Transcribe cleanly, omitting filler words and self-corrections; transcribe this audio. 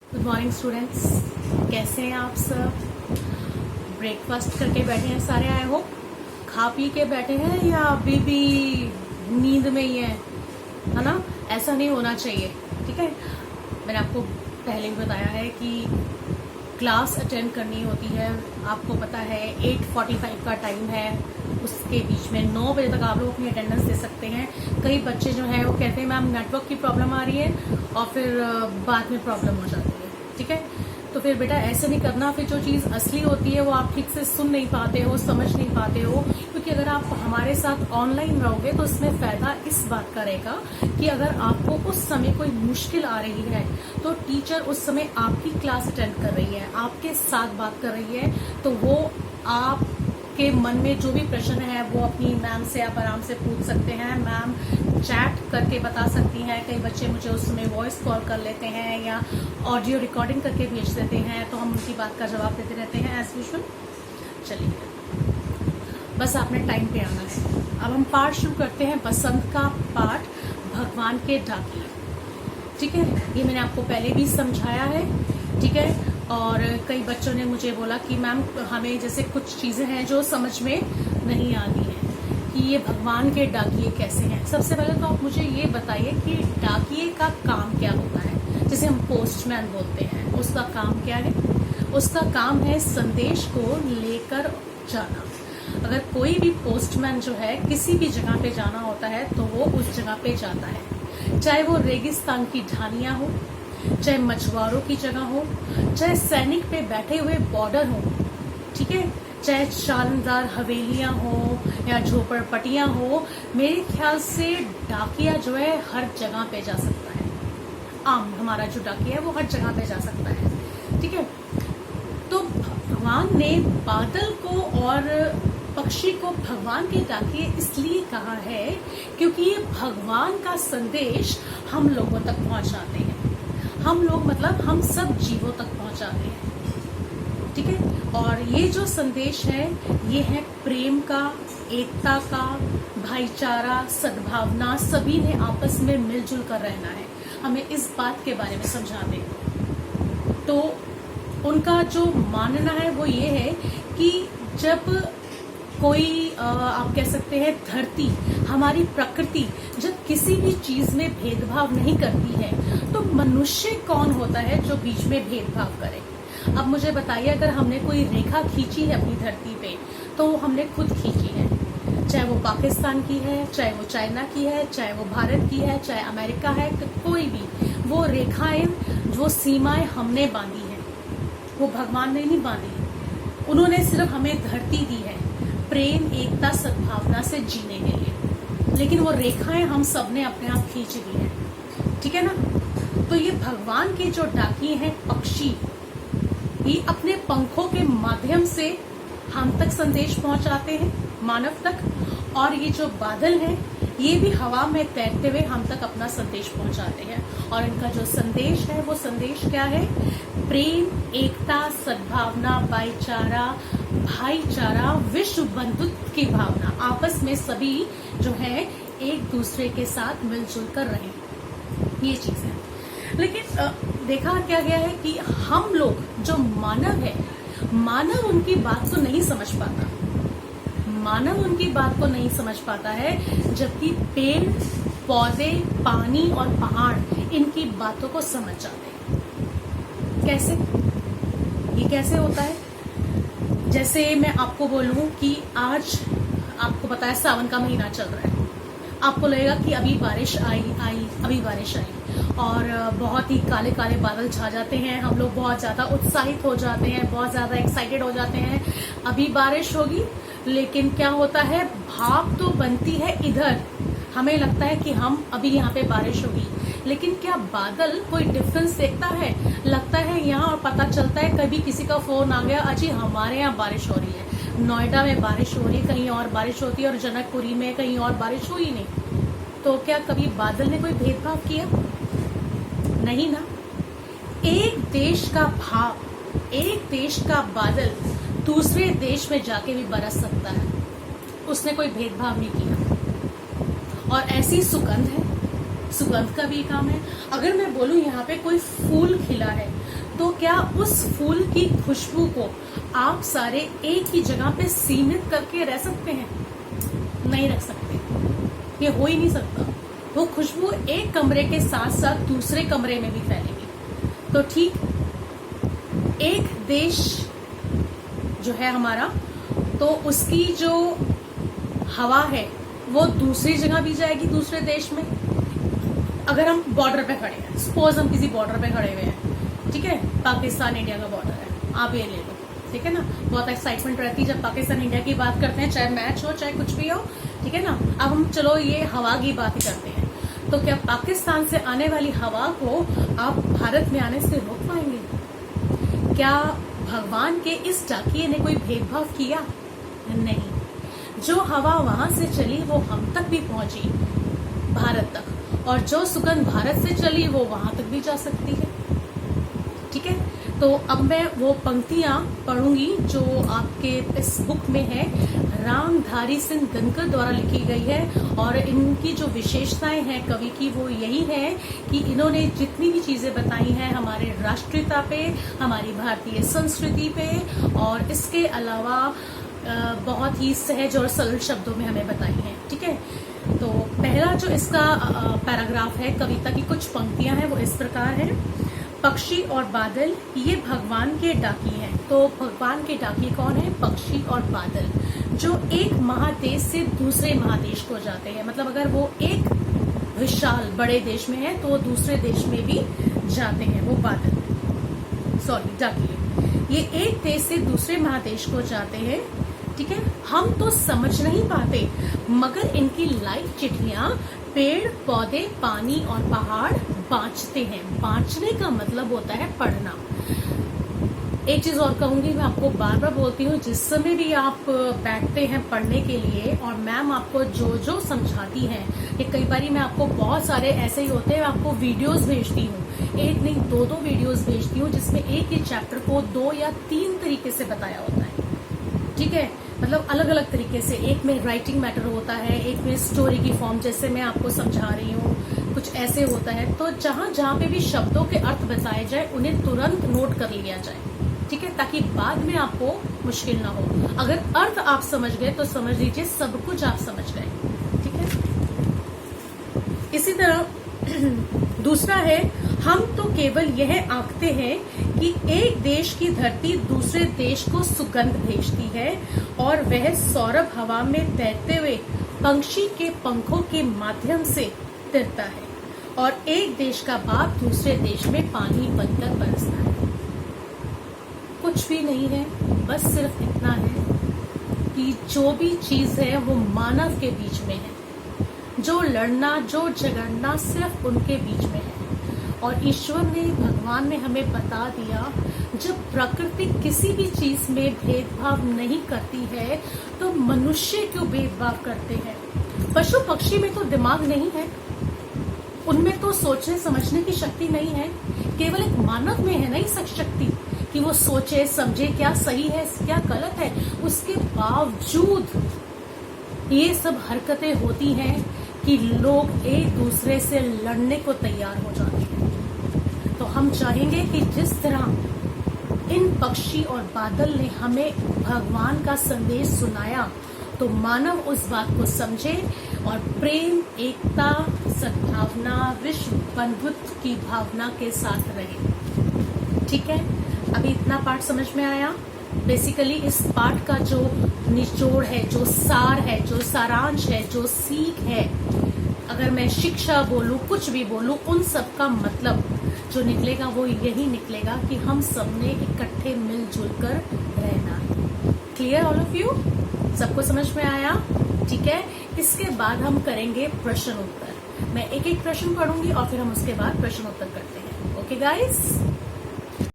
Good morning students, कैसे हैं आप सब? ब्रेकफास्ट करके बैठे हैं सारे? आए हो खा पी के बैठे हैं या अभी भी नींद में ही है ना? ऐसा नहीं होना चाहिए, ठीक है। मैंने आपको पहले ही बताया है कि क्लास अटेंड करनी होती है। आपको पता है 8:45 का टाइम है, उसके बीच में 9 बजे तक आप लोग अपनी अटेंडेंस दे सकते हैं। कई बच्चे जो है वो कहते हैं मैम नेटवर्क की प्रॉब्लम आ रही है और फिर बाद में प्रॉब्लम हो जाती है, ठीक है। तो फिर बेटा ऐसे नहीं करना। फिर जो चीज़ असली होती है वो आप ठीक से सुन नहीं पाते हो, समझ नहीं पाते हो, क्योंकि अगर आप हमारे साथ ऑनलाइन रहोगे तो इसमें फायदा इस बात का रहेगा कि अगर आपको उस समय कोई मुश्किल आ रही है तो टीचर उस समय आपकी क्लास अटेंड कर रही है, आपके साथ बात कर रही है, तो वो आपके मन में जो भी प्रश्न है वो अपनी मैम से आप आराम से पूछ सकते हैं। मैम चैट करके बता सकती हैं। कई बच्चे मुझे उस समय वॉइस कॉल कर लेते हैं या ऑडियो रिकॉर्डिंग करके भेज देते हैं, तो हम उनकी बात का जवाब देते रहते हैं एज यूजुअल। चलिए, बस आपने टाइम पे आना है। अब हम पाठ शुरू करते हैं, बसंत का पाठ, भगवान के डाकिए, ठीक है। ये मैंने आपको पहले भी समझाया है, ठीक है। और कई बच्चों ने मुझे बोला कि मैम हमें जैसे कुछ चीज़ें हैं जो समझ में नहीं आती हैं कि ये भगवान के डाकिए कैसे हैं। सबसे पहले तो आप मुझे ये बताइए कि डाकिए का काम क्या होता है। जैसे हम पोस्टमैन बोलते हैं, उसका काम क्या है? उसका काम है संदेश को लेकर जाना। अगर कोई भी पोस्टमैन जो है किसी भी जगह पे जाना होता है तो वो उस जगह पे जाता है, चाहे वो रेगिस्तान की ढानियां हो, चाहे मछुआरों की जगह हो, चाहे सैनिक पे बैठे हुए बॉर्डर हो, ठीक है, चाहे शानदार हवेलियां हो या झोपड़पट्टियां हो। मेरे ख्याल से डाकिया जो है हर जगह पे जा सकता है। हमारा जो डाकिया है वो हर जगह पे जा सकता है, ठीक है। तो भगवान ने बादल को और पक्षी को भगवान के डाकिए इसलिए कहा है क्योंकि ये भगवान का संदेश हम लोगों तक पहुंचाते हैं। हम लोग मतलब हम सब जीवों तक पहुंचाते हैं, ठीक है। और ये जो संदेश है ये है प्रेम का, एकता का, भाईचारा, सद्भावना, सभी ने आपस में मिलजुल कर रहना है। हमें इस बात के बारे में समझाते हैं। तो उनका जो मानना है वो ये है कि जब कोई आप कह सकते हैं धरती, हमारी प्रकृति जब किसी भी चीज में भेदभाव नहीं करती है तो मनुष्य कौन होता है जो बीच में भेदभाव करे? अब मुझे बताइए, अगर हमने कोई रेखा खींची है अपनी धरती पे तो वो हमने खुद खींची है, चाहे वो पाकिस्तान की है, चाहे वो चाइना की है, चाहे वो भारत की है, चाहे अमेरिका है, कोई भी, वो रेखाएं, वो सीमाएं हमने बांधी है, वो भगवान ने नहीं बांधी। उन्होंने सिर्फ हमें धरती दी है प्रेम, एकता, सद्भावना से जीने के लिए, लेकिन वो रेखाएं हम सबने अपने आप खींच ली है, ठीक है ना। तो ये भगवान के जो डाकिए हैं पक्षी, ये अपने पंखों के माध्यम से हम तक संदेश पहुंचाते हैं, मानव तक। और ये जो बादल हैं ये भी हवा में तैरते हुए हम तक अपना संदेश पहुंचाते हैं। और इनका जो संदेश है वो संदेश क्या है? प्रेम, एकता, सद्भावना, भाईचारा, विश्व बंधुत्व की भावना, आपस में सभी जो है एक दूसरे के साथ मिलजुल कर रहे, ये चीज है। लेकिन देखा क्या गया है कि हम लोग जो मानव है, मानव उनकी बात को नहीं समझ पाता, मानव उनकी बात को नहीं समझ पाता है, जबकि पेड़, पौधे, पानी और पहाड़ इनकी बातों को समझ जाते हैं। कैसे? ये कैसे होता है? जैसे मैं आपको बोलूं कि आज आपको पता है सावन का महीना चल रहा है, आपको लगेगा कि अभी बारिश आई अभी बारिश आई, और बहुत ही काले काले बादल छा जाते हैं। हम लोग बहुत ज्यादा उत्साहित हो जाते हैं, बहुत ज्यादा एक्साइटेड हो जाते हैं, अभी बारिश होगी। लेकिन क्या होता है, भाप तो बनती है इधर, हमें लगता है कि हम अभी यहाँ पे बारिश होगी, लेकिन क्या बादल कोई डिफरेंस देखता है? लगता है यहाँ, और पता चलता है कभी किसी का फोन आ गया, अजी हमारे यहाँ बारिश हो रही है, नोएडा में बारिश हो रही है, कहीं और बारिश होती है, और जनकपुरी में कहीं और बारिश हुई नहीं। तो क्या कभी बादल ने कोई भेदभाव किया? नहीं ना। एक देश का भाप, एक देश का बादल दूसरे देश में जाके भी बरस सकता है, उसने कोई भेदभाव नहीं किया। और ऐसी सुगंध है, सुगंध का भी काम है। अगर मैं बोलूं यहाँ पे कोई फूल खिला है क्या उस फूल की खुशबू को आप सारे एक ही जगह पे सीमित करके रह सकते हैं? नहीं रख सकते, ये हो ही नहीं सकता। वो खुशबू एक कमरे के साथ साथ दूसरे कमरे में भी फैलेगी। तो ठीक एक देश जो है हमारा, तो उसकी जो हवा है वो दूसरी जगह भी जाएगी, दूसरे देश में। अगर हम बॉर्डर पे खड़े हैं, सपोज हम किसी बॉर्डर पे खड़े हुए हैं, ठीक है, पाकिस्तान इंडिया का बॉर्डर है, आप ये ले लो, ठीक है ना। बहुत एक्साइटमेंट रहती है जब पाकिस्तान इंडिया की बात करते हैं, चाहे मैच हो चाहे कुछ भी हो, ठीक है ना। अब हम चलो ये हवा की बात ही करते हैं, तो क्या पाकिस्तान से आने वाली हवा को आप भारत में आने से रोक पाएंगे? क्या भगवान के इस डाकिये ने कोई भेदभाव किया? नहीं। जो हवा वहां से चली वो हम तक भी पहुंची, भारत तक, और जो सुगंध भारत से चली वो वहां तक भी जा सकती है, ठीक है। तो अब मैं वो पंक्तियां पढ़ूंगी जो आपके इस बुक में है, रामधारी सिंह दिनकर द्वारा लिखी गई है। और इनकी जो विशेषताएं हैं कवि की वो यही है कि इन्होंने जितनी भी चीजें बताई हैं हमारे राष्ट्रीयता पे, हमारी भारतीय संस्कृति पे, और इसके अलावा बहुत ही सहज और सरल शब्दों में हमें बताई हैं, ठीक है। तो पहला जो इसका पैराग्राफ है, कविता की कुछ पंक्तियां हैं, वो इस प्रकार है। पक्षी और बादल ये भगवान के डाकी हैं। तो भगवान के डाकी कौन है? पक्षी और बादल, जो एक महादेश से दूसरे महादेश को जाते हैं। मतलब अगर वो एक विशाल बड़े देश में है तो वो दूसरे देश में भी जाते हैं, वो बादल, सॉरी डाकी। ये एक देश से दूसरे महादेश को जाते हैं, ठीक है। हम तो समझ नहीं पाते, मगर इनकी लाइव चिट्ठियां पेड़ पौधे पानी और पहाड़ बांचते हैं। बांचने का मतलब होता है पढ़ना। एक चीज और कहूंगी, मैं आपको बार बार बोलती हूँ, जिस समय भी आप बैठते हैं पढ़ने के लिए और मैम आपको जो जो समझाती हैं, ये कई बार मैं आपको बहुत सारे ऐसे ही होते हैं, आपको वीडियोस भेजती हूँ, एक नहीं दो वीडियोस भेजती हूँ, जिसमें एक ही चैप्टर को 2 या 3 तरीके से बताया होता है, ठीक है। मतलब अलग अलग तरीके से, एक में राइटिंग मैटर होता है, एक में स्टोरी की फॉर्म जैसे मैं आपको समझा रही हूँ, कुछ ऐसे होता है। तो जहां जहां पे भी शब्दों के अर्थ बताए जाए उन्हें तुरंत नोट कर लिया जाए, ठीक है, ताकि बाद में आपको मुश्किल ना हो। अगर अर्थ आप समझ गए तो समझ लीजिए सब कुछ आप समझ गए, ठीक है। इसी तरह दूसरा है, हम तो केवल यह आंकते हैं कि एक देश की धरती दूसरे देश को सुगंध भेजती है और वह सौरभ हवा में तैरते हुए पंछी के पंखों के माध्यम से तिरता है, और एक देश का बाप दूसरे देश में पानी बनकर बरसता है। कुछ भी नहीं है, बस सिर्फ इतना है कि जो भी चीज है वो मानव के बीच में है, जो लड़ना जो झगड़ना सिर्फ उनके बीच में है। और ईश्वर ने, भगवान ने हमें बता दिया, जब प्रकृति किसी भी चीज में भेदभाव नहीं करती है तो मनुष्य क्यों भेदभाव करते हैं? पशु पक्षी में तो दिमाग नहीं है, उनमें तो सोचने समझने की शक्ति नहीं है, केवल एक मानव में है नहीं शक्ति कि वो सोचे समझे क्या सही है क्या गलत है। उसके बावजूद ये सब हरकतें होती हैं कि लोग एक दूसरे से लड़ने को तैयार हो जाते हैं। तो हम चाहेंगे कि जिस तरह इन पक्षी और बादल ने हमें भगवान का संदेश सुनाया, तो मानव उस बात को समझे और प्रेम, एकता, सद्भावना, विश्व बंधुत्व की भावना के साथ रहे, ठीक है। अभी इतना पाठ समझ में आया। बेसिकली इस पाठ का जो निचोड़ है, जो सार है, जो सारांश है, जो सीख है, अगर मैं शिक्षा बोलूं, कुछ भी बोलूं, उन सब का मतलब जो निकलेगा वो यही निकलेगा कि हम सबने इकट्ठे मिलजुल कर रहना है। Clear all of you? सबको समझ में आया? ठीक है। इसके बाद हम करेंगे प्रश्न उत्तर। मैं एक एक प्रश्न पढ़ूंगी और फिर हम उसके बाद प्रश्न उत्तर करते हैं। Okay guys?